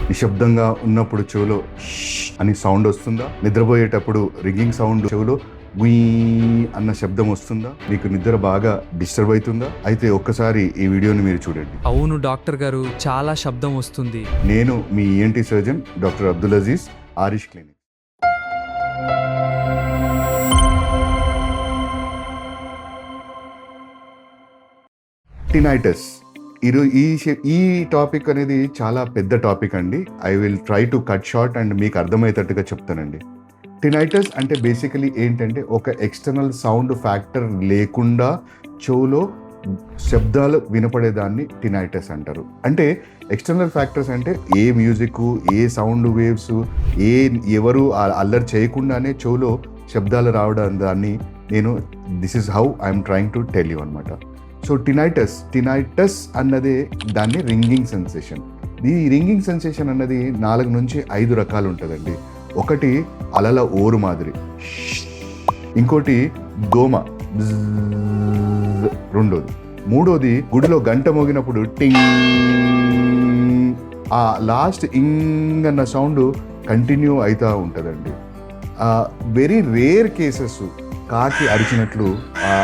నిశ్శబ్దంగా ఉన్నప్పుడు చెవిలో ష్ అని సౌండ్ వస్తుందా? నిద్రపోయేటప్పుడు రింగింగ్ సౌండ్ చెవిలో గుయ్ అన్న శబ్దం వస్తుందా? మీకు నిద్ర బాగా డిస్టర్బ్ అవుతుందా? అయితే ఒక్కసారి ఈ వీడియోని మీరు చూడండి. అవును డాక్టర్ గారు, చాలా శబ్దం వస్తుంది. నేను మీ ENT surgeon doctor Abdul Aziz, Arish clinic. Tinnitus ఈ టాపిక్ అనేది చాలా పెద్ద టాపిక్ అండి. I will try to cut short and మీకు అర్థమయ్యేటట్టుగా చెప్తానండి. టినైటస్ అంటే బేసికలీ ఏంటంటే ఒక ఎక్స్టర్నల్ సౌండ్ ఫ్యాక్టర్ లేకుండా చెవులో శబ్దాలు వినపడేదాన్ని టినైటస్ అంటారు. అంటే ఎక్స్టర్నల్ ఫ్యాక్టర్స్ అంటే ఏ మ్యూజిక్, ఏ సౌండ్ వేవ్స్, ఎవరు అల్లరి చేయకుండానే చెవులో శబ్దాలు రావడం, దాన్ని నేను this is how I'm trying to tell you అనమాట. సో టినైటస్ అన్నదే దాన్ని రింగింగ్ సెన్సేషన్. ఈ రింగింగ్ సెన్సేషన్ అన్నది 4 నుంచి 5 రకాలు ఉంటుందండి. ఒకటి అలల ఓరు మాదిరి, ఇంకోటి దోమ, రెండోది, మూడోది గుడిలో గంట మోగినప్పుడు టింగ్, ఆ లాస్ట్ ఇంగ్ అన్న సౌండ్ కంటిన్యూ అవుతూ ఉంటుందండి. వెరీ రేర్ కేసెస్ కాకి అరిచినట్లు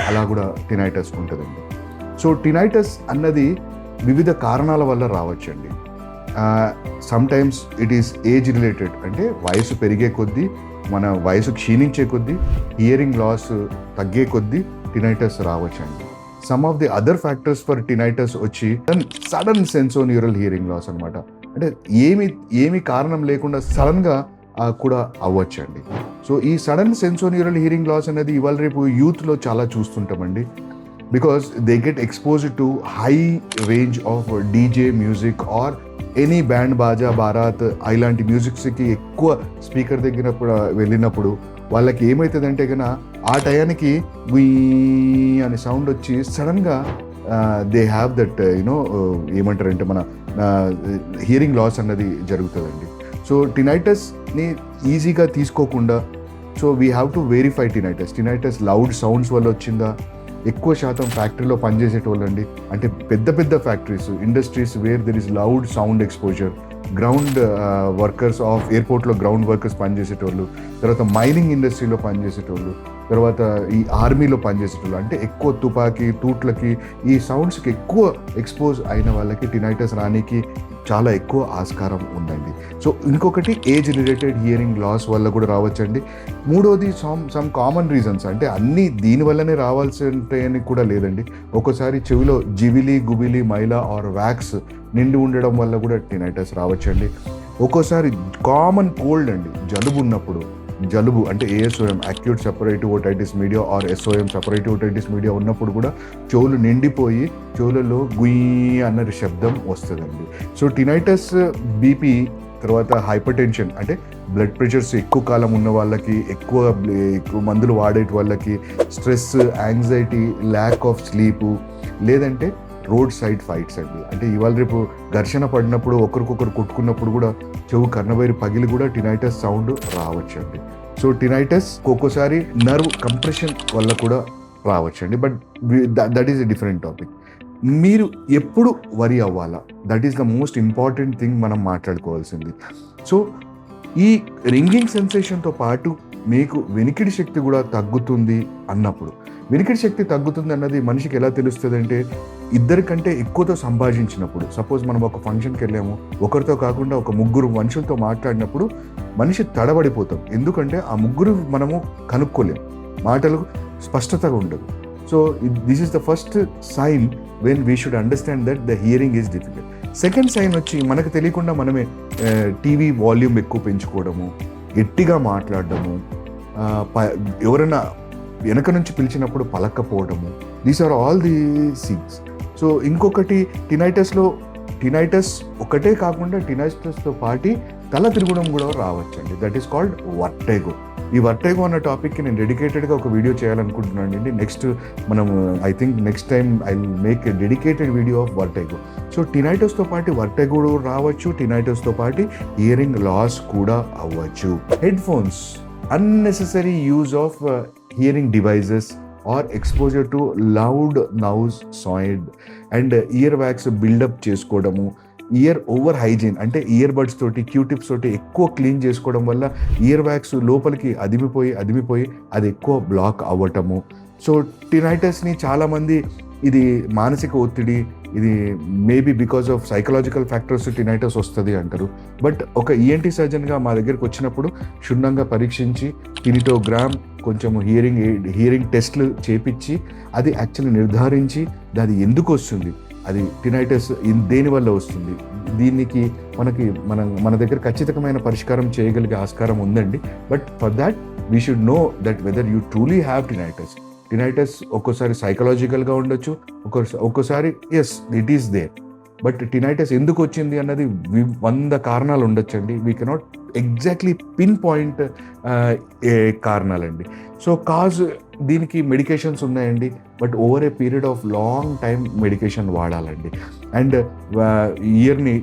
అలా కూడా టినైటస్ ఉంటుందండి. సో టినైటస్ అన్నది వివిధ కారణాల వల్ల రావచ్చండి. Sometimes it is age related, అంటే వయసు పెరిగే కొద్దీ, మన వయసు క్షీణించే కొద్దీ, హియరింగ్ లాస్ తగ్గే కొద్దీ టినైటస్ రావచ్చండి. Some of the other factors for tinnitus వచ్చి సడన్ సెన్సోన్యూరల్ హియరింగ్ లాస్ అనమాట. అంటే ఏమి కారణం లేకుండా సడన్గా కూడా అవ్వచ్చండి. సో ఈ సడన్ సెన్సోన్యూరల్ హియరింగ్ లాస్ అనేది ఇవాళ రేపు యూత్లో చాలా చూస్తుంటామండి. Because they get exposed to high range of DJ music or any band, baja, baraat ఇలాంటి మ్యూజిక్స్కి ఎక్కువ స్పీకర్ దగ్గర వెళ్ళినప్పుడు వాళ్ళకి ఏమవుతుందంటే కన్నా ఆ టయానికి గుయ్ అనే సౌండ్ వచ్చి సడన్గా దే హ్యావ్ దట్ ఏమంటారంటే మన హియరింగ్ లాస్ అన్నది జరుగుతుందండి. సో టినైటస్ని ఈజీగా తీసుకోకుండా, so we have to verify tinnitus loud sounds వల్ల వచ్చిందా? ఎక్కువ శాతం ఫ్యాక్టరీలో పనిచేసేటోళ్ళండి, అంటే పెద్ద పెద్ద factories, industries where there is loud sound exposure, ground workers of ఎయిర్పోర్ట్లో గ్రౌండ్ వర్కర్స్ పనిచేసేటోళ్ళు, తర్వాత మైనింగ్ ఇండస్ట్రీలో పనిచేసేటోళ్ళు, తర్వాత ఈ ఆర్మీలో పనిచేసేటోళ్ళు, అంటే ఎక్కువ తుపాకీ తూట్లకి ఈ సౌండ్స్కి ఎక్కువ ఎక్స్పోజ్ అయిన వాళ్ళకి టినైటస్ రానికి చాలా ఎక్కువ ఆస్కారం ఉందండి. సో ఇంకొకటి ఏజ్ రిలేటెడ్ హియరింగ్ లాస్ వల్ల కూడా రావచ్చండి. మూడోది సమ్ కామన్ రీజన్స్, అంటే అన్నీ దీనివల్లనే రావాల్సి ఉంటాయని కూడా లేదండి. ఒక్కోసారి చెవిలో జివిలి, గుబిలి, మైలా ఆర్ వ్యాక్స్ నిండి ఉండడం వల్ల కూడా టినైటస్ రావచ్చండి. ఒక్కోసారి కామన్ కోల్డ్ అండి, జలుబు అంటే ASOM, acute suppurative otitis media or SOM, suppurative otitis media ఉన్నప్పుడు కూడా చెవులు నిండిపోయి చెవులలో గుయ్ అన్న శబ్దం వస్తుందండి. సో టినైటస్, బీపీ, తర్వాత హైపర్ టెన్షన్ అంటే బ్లడ్ ప్రెషర్స్ ఎక్కువ కాలం ఉన్న వాళ్ళకి, ఎక్కువ మందులు వాడేటి వాళ్ళకి, stress, anxiety, lack of sleep, లేదంటే రోడ్ సైడ్ ఫైట్స్ అండి. అంటే ఇవాళ రేపు ఘర్షణ పడినప్పుడు ఒకరికొకరు కొట్టుకున్నప్పుడు కూడా చెవు కర్ణబైరి పగిలి కూడా టినైటస్ సౌండ్ రావచ్చండి. సో టినైటస్ ఒక్కోసారి నర్వ్ కంప్రెషన్ వల్ల కూడా రావచ్చండి. But that is a different topic. మీరు ఎప్పుడు వరి అవ్వాలా, that is the most important thing మనం మాట్లాడుకోవాల్సింది. సో ఈ రింగింగ్ సెన్సేషన్తో పాటు మీకు వెనికిడి శక్తి కూడా తగ్గుతుంది అన్నప్పుడు, వెనికిడి శక్తి తగ్గుతుంది అన్నది మనిషికి ఎలా తెలుస్తుంది అంటే, ఇద్దరికంటే ఎక్కువతో సంభాషించినప్పుడు. సపోజ్ మనం ఒక ఫంక్షన్కి వెళ్ళాము, ఒకరితో కాకుండా ఒక 3 మనుషులతో మాట్లాడినప్పుడు మనిషి తడబడిపోతాం. ఎందుకంటే ఆ 3 మనము కనుక్కోలేం, మాటలు స్పష్టతగా ఉండదు. So this is the first sign when we should understand that the hearing is difficult. Second sign వచ్చి మనకు తెలియకుండా మనమే టీవీ వాల్యూమ్ ఎక్కువ పెంచుకోవడము, గట్టిగా మాట్లాడడము, ఎవరైనా వెనక నుంచి పిలిచినప్పుడు పలక్కపోవడము, these are all the things. So ఇంకొకటి టినైటస్ ఒకటే కాకుండా టినైటస్తో పాటు తల తిరగడం కూడా రావచ్చండి. That is called vertigo. ఈ వర్టైగో అన్న టాపిక్కి నేను డెడికేటెడ్గా ఒక వీడియో చేయాలనుకుంటున్నాను అండి. I think next time I will make a dedicated video of vertigo. So టినైటస్తో పాటు వర్టైగో రావచ్చు, టినైటస్తో పాటు హియరింగ్ లాస్ కూడా అవ్వచ్చు. Headphones, unnecessary use of hearing devices or exposure to loud noise sound and earwax build up చేసుకోవడము, year over hygiene అంటే ear buds తోటి క్యూటిప్స్ తోటి ఎక్కువ క్లీన్ చేసుకోవడం వల్ల ఇయర్ వ్యాక్స్ లోపలికి అదిమిపోయి అది ఎక్కువ బ్లాక్ అవ్వటము. సో టినైటస్ని చాలామంది ఇది మానసిక ఒత్తిడి, ఇది maybe because of psychological factors tinnitus వస్తుంది అంటారు. బట్ ఒక ఈఎన్టీ సర్జన్గా మా దగ్గరికి వచ్చినప్పుడు క్షుణ్ణంగా పరీక్షించి కినిటోగ్రామ్ కొంచెము హియరింగ్ టెస్ట్లు చేపించి అది యాక్చువల్లీ నిర్ధారించి అది ఎందుకు వస్తుంది, అది టినైటస్ దేనివల్ల వస్తుంది, దీనికి మన దగ్గర ఖచ్చితమైన పరిష్కారం చేయగలిగే ఆస్కారం ఉందండి. But for that we should know that whether you truly have tinnitus ఒక్కోసారి సైకలాజికల్గా ఉండొచ్చు, ఒక్కోసారి yes it is there. But tinnitus ఎందుకు వచ్చింది అన్నది 100 కారణాలు ఉండొచ్చండి. We cannot exactly pin point కారణాలండి. సో దీనికి మెడికేషన్స్ ఉన్నాయండి, but over a period of long time medication వాడాలండి. అండ్ ఇయర్ని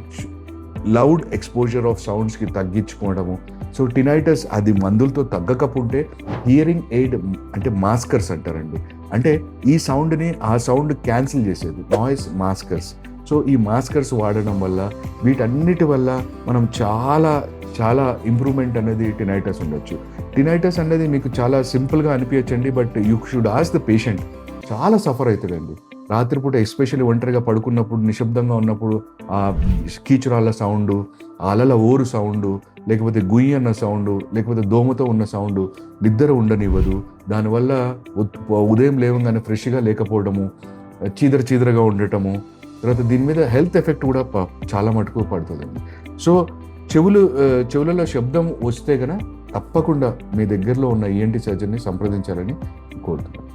లౌడ్ ఎక్స్పోజర్ ఆఫ్ సౌండ్స్కి తగ్గించుకోవడము. సో టినైటస్ అది మందులతో తగ్గకపోతే హియరింగ్ ఎయిడ్ అంటే మాస్కర్స్ అంటారండి. అంటే ఈ సౌండ్ని ఆ సౌండ్ క్యాన్సిల్ చేసేది నాయిస్ మాస్కర్స్. సో ఈ మాస్కర్స్ వాడడం వల్ల వీటన్నిటి వల్ల మనం చాలా ఇంప్రూవ్మెంట్ అనేది టినైటస్ ఉండొచ్చు. టినైటస్ అనేది మీకు చాలా సింపుల్గా అనిపించండి, but you should ask the patient. చాలా సఫర్ అవుతాడండి రాత్రిపూట, ఎస్పెషల్లీ ఒంటరిగా పడుకున్నప్పుడు, నిశ్శబ్దంగా ఉన్నప్పుడు ఆ కీచురాళ్ళ సౌండు, అలల ఓరు సౌండు, లేకపోతే గుయ్యి అన్న సౌండు, లేకపోతే దోమతో ఉన్న సౌండు నిద్ర ఉండనివ్వదు. దానివల్ల ఉదయం లేవగానే ఫ్రెష్గా లేకపోవడము, చీదరగా ఉండటము, తర్వాత దీని మీద హెల్త్ ఎఫెక్ట్ కూడా చాలా మటుకు పడుతుందండి. సో చెవులలో శబ్దం వస్తే కనుక తప్పకుండా మీ దగ్గరలో ఉన్న ఈఎన్టీ సర్జన్ని సంప్రదించాలని కోరుతున్నాను.